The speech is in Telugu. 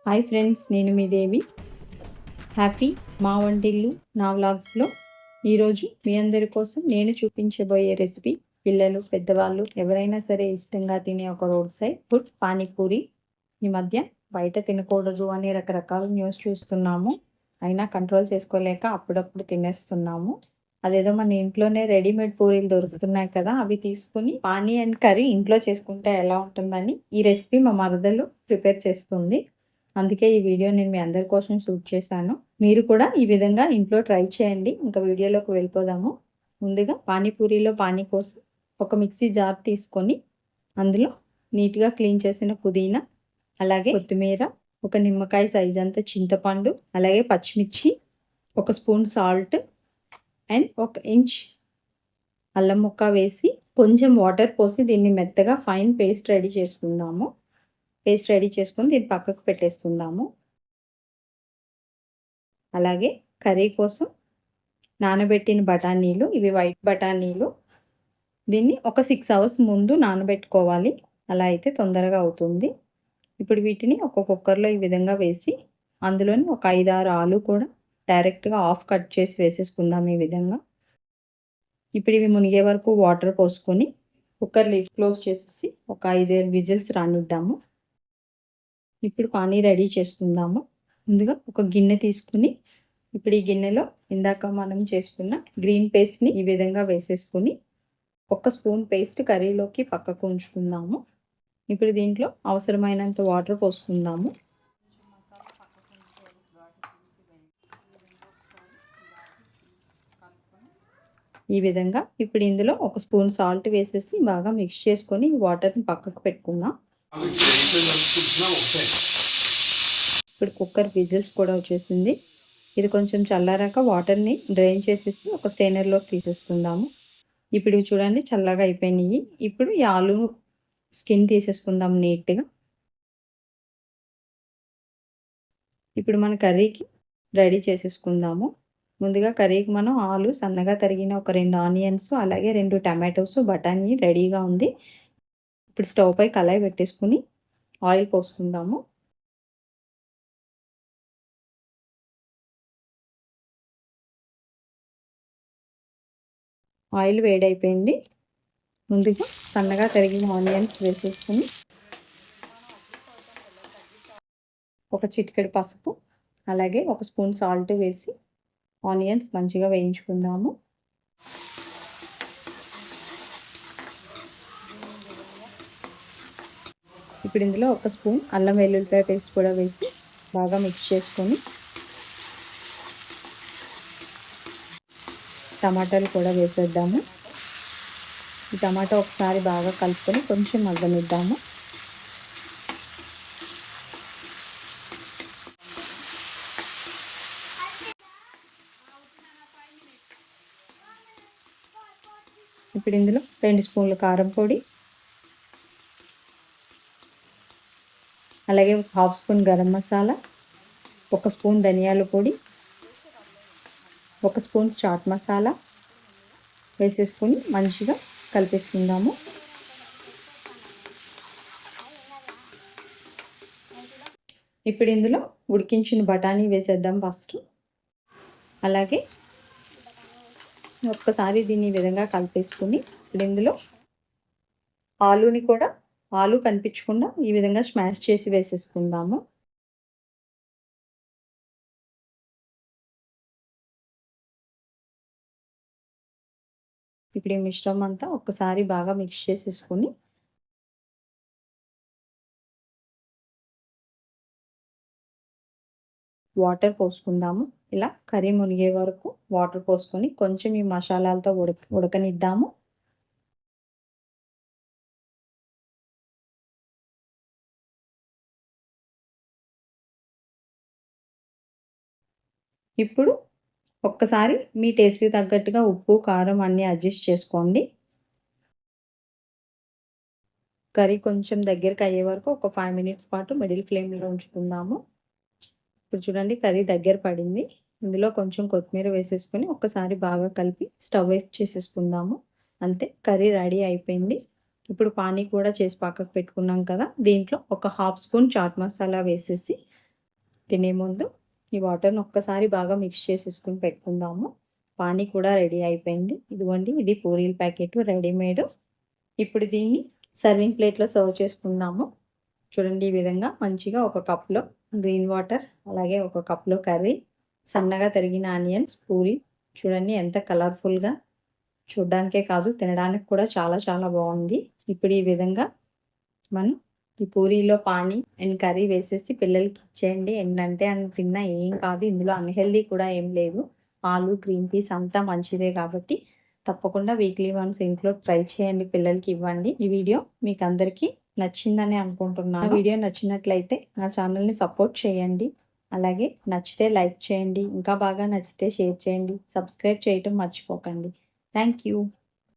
హాయ్ ఫ్రెండ్స్, నేను మీ దేవి. హ్యాపీ మా వంటిల్లు నా వ్లాగ్స్లో ఈరోజు మీ అందరి కోసం నేను చూపించబోయే రెసిపీ పిల్లలు పెద్దవాళ్ళు ఎవరైనా సరే ఇష్టంగా తినే ఒక రోడ్ సైడ్ ఫుడ్ పానీపూరి. ఈ మధ్య బయట తినకూడదు అని రకరకాల న్యూస్ చూస్తున్నాము, అయినా కంట్రోల్ చేసుకోలేక అప్పుడప్పుడు తినేస్తున్నాము. అదేదో మన ఇంట్లోనే రెడీమేడ్ పూరీలు దొరుకుతున్నాయి కదా, అవి తీసుకుని పానీ అండ్ కర్రీ ఇంట్లో చేసుకుంటే ఎలా ఉంటుందని ఈ రెసిపీ మా మరదలు ప్రిపేర్ చేస్తుంది. అందుకే ఈ వీడియో నేను మీ అందరి కోసం షూట్ చేశాను. మీరు కూడా ఈ విధంగా ఇంట్లో ట్రై చేయండి. ఇంకా వీడియోలోకి వెళ్ళిపోదాము. ముందుగా పానీపూరిలో పానీ కోసం ఒక మిక్సీ జార్ తీసుకొని అందులో నీట్గా క్లీన్ చేసిన పుదీనా, అలాగే కొత్తిమీర, ఒక నిమ్మకాయ సైజ్ అంత చింతపండు, అలాగే పచ్చిమిర్చి, ఒక స్పూన్ సాల్ట్ అండ్ 1 ఇంచ్ అల్లం ముక్క వేసి కొంచెం వాటర్ పోసి దీన్ని మెత్తగా ఫైన్ పేస్ట్ రెడీ చేసుకుందాము. పేస్ట్ రెడీ చేసుకొని దీన్ని పక్కకు పెట్టేసుకుందాము. అలాగే కర్రీ కోసం నానబెట్టిన బఠానీలు, ఇవి వైట్ బఠానీలు. దీన్ని ఒక 6 అవర్స్ ముందు నానబెట్టుకోవాలి, అలా అయితే తొందరగా అవుతుంది. ఇప్పుడు వీటిని ఒక కుక్కర్లో ఈ విధంగా వేసి అందులోని ఒక 5-6 ఆలు కూడా డైరెక్ట్గా ఆఫ్ కట్ చేసి వేసేసుకుందాం ఈ విధంగా. ఇప్పుడు ఇవి మునిగే వరకు వాటర్ పోసుకొని కుక్కర్ లిడ్ క్లోజ్ చేసేసి ఒక 5-6 విజిల్స్ రానిద్దాము. ఇప్పుడు పానీ రెడీ చేసుకుందాము. ముందుగా ఒక గిన్నె తీసుకుని ఇప్పుడు ఈ గిన్నెలో ఇందాక మనం చేసుకున్న గ్రీన్ పేస్ట్ని ఈ విధంగా వేసేసుకుని 1 స్పూన్ పేస్ట్ కర్రీలోకి పక్కకు ఉంచుకుందాము. ఇప్పుడు దీంట్లో అవసరమైనంత వాటర్ పోసుకుందాము. ఈ విధంగా ఇప్పుడు ఇందులో 1 స్పూన్ సాల్ట్ వేసేసి బాగా మిక్స్ చేసుకొని వాటర్ని పక్కకు పెట్టుకుందాం. ఇప్పుడు కుక్కర్ విజిల్స్ కూడా వచ్చేసింది. ఇది కొంచెం చల్లారాక వాటర్ని డ్రైన్ చేసేసి ఒక స్టెయినర్లోకి తీసేసుకుందాము. ఇప్పుడు ఇవి చూడండి చల్లగా అయిపోయినాయి. ఇప్పుడు ఈ ఆలు స్కిన్ తీసేసుకుందాం నీట్గా. ఇప్పుడు మన కర్రీకి రెడీ చేసేసుకుందాము. ముందుగా కర్రీకి మనం ఆలు సన్నగా తరిగిన ఒక 2 ఆనియన్స్, అలాగే 2 టమాటోస్, బఠానీ రెడీగా ఉంది. ఇప్పుడు స్టవ్ పై కళాయి పెట్టేసుకుని ఆయిల్ పోసుకుందాము. ఆయిల్ వేడైపోయింది. ముందుగా సన్నగా తరిగిన ఆనియన్స్ వేసేసుకుని ఒక చిటికెడు పసుపు, అలాగే 1 స్పూన్ సాల్ట్ వేసి ఆనియన్స్ మంచిగా వేయించుకుందాము. ఇప్పుడు ఇందులో 1 స్పూన్ అల్లం వెల్లుల్లిపాయ పేస్ట్ కూడా వేసి బాగా మిక్స్ చేసుకొని టమాటాలు కూడా వేసేద్దాము. ఈ టమాటా ఒకసారి బాగా కలుపుకొని కొంచెం మగ్గనిద్దాము. ఇప్పుడు ఇందులో 2 స్పూన్ల కారం పొడి, అలాగే 1/2 స్పూన్ గరం మసాలా, 1 స్పూన్ ధనియాల పొడి, 1 స్పూన్ చాట్ మసాలా వేసేసుకొని మంచిగా కలిపేసుకుందాము. ఇప్పుడు ఇందులో ఉడికించిన బఠానీ వేసేద్దాం ఫస్ట్. అలాగే ఒక్కసారి దీన్ని ఈ విధంగా కలిపేసుకుని ఇప్పుడు ఇందులో ఆలుని కూడా ఆలు కనిపించకుండా ఈ విధంగా స్మాష్ చేసి వేసేసుకుందాము. ఇప్పుడు ఈ మిశ్రమం అంతా ఒక్కసారి బాగా మిక్స్ చేసేసుకుని వాటర్ పోసుకుందాము. ఇలా కర్రీ మునిగే వరకు వాటర్ పోసుకొని కొంచెం ఈ మసాలాలతో ఉడకనిద్దాము. ఇప్పుడు ఒక్కసారి మీ టేస్ట్కి తగ్గట్టుగా ఉప్పు, కారం అన్నీ అడ్జస్ట్ చేసుకోండి. కర్రీ కొంచెం దగ్గరికి అయ్యే వరకు ఒక 5 మినిట్స్ పాటు మిడిల్ ఫ్లేమ్లో ఉంచుకుందాము. ఇప్పుడు చూడండి కర్రీ దగ్గర పడింది. ఇందులో కొంచెం కొత్తిమీర వేసేసుకొని ఒక్కసారి బాగా కలిపి స్టవ్ ఆఫ్ చేసేసుకుందాము. అంతే, కర్రీ రెడీ అయిపోయింది. ఇప్పుడు పానీ కూడా చేసి పక్కకు పెట్టుకున్నాం కదా, దీంట్లో ఒక 1/2 స్పూన్ చాట్ మసాలా వేసేసి తినే ముందు ఈ వాటర్ని ఒక్కసారి బాగా మిక్స్ చేసేసుకుని పెట్టుకుందాము. పానీ కూడా రెడీ అయిపోయింది. ఇదిగోండి, ఇది పూరీల ప్యాకెట్ రెడీమేడ్. ఇప్పుడు దీన్ని సర్వింగ్ ప్లేట్లో సర్వ్ చేసుకుందాము. చూడండి, ఈ విధంగా మంచిగా ఒక కప్లో గ్రీన్ వాటర్, అలాగే ఒక కప్లో కర్రీ, సన్నగా తరిగిన ఆనియన్స్, పూరి. చూడండి ఎంత కలర్ఫుల్గా, చూడ్డానికే కాదు తినడానికి కూడా చాలా చాలా బాగుంది. ఇప్పుడు ఈ విధంగా మనం ఈ పూరీలో పానీ అండ్ కర్రీ వేసేసి పిల్లలకి ఇచ్చేయండి. ఏంటంటే తిన్నా ఏం కాదు, ఇందులో అన్హెల్దీ కూడా ఏం లేదు. పాలు, గ్రీన్ పీస్ అంతా మంచిదే కాబట్టి తప్పకుండా వీక్లీ వన్స్ ఇంట్లో ట్రై చేయండి, పిల్లలకి ఇవ్వండి. ఈ వీడియో మీకు అందరికీ నచ్చిందని అనుకుంటున్నాను. వీడియో నచ్చినట్లయితే నా ఛానల్ని సపోర్ట్ చేయండి. అలాగే నచ్చితే లైక్ చేయండి, ఇంకా బాగా నచ్చితే షేర్ చేయండి, సబ్స్క్రైబ్ చేయటం మర్చిపోకండి. Thank you.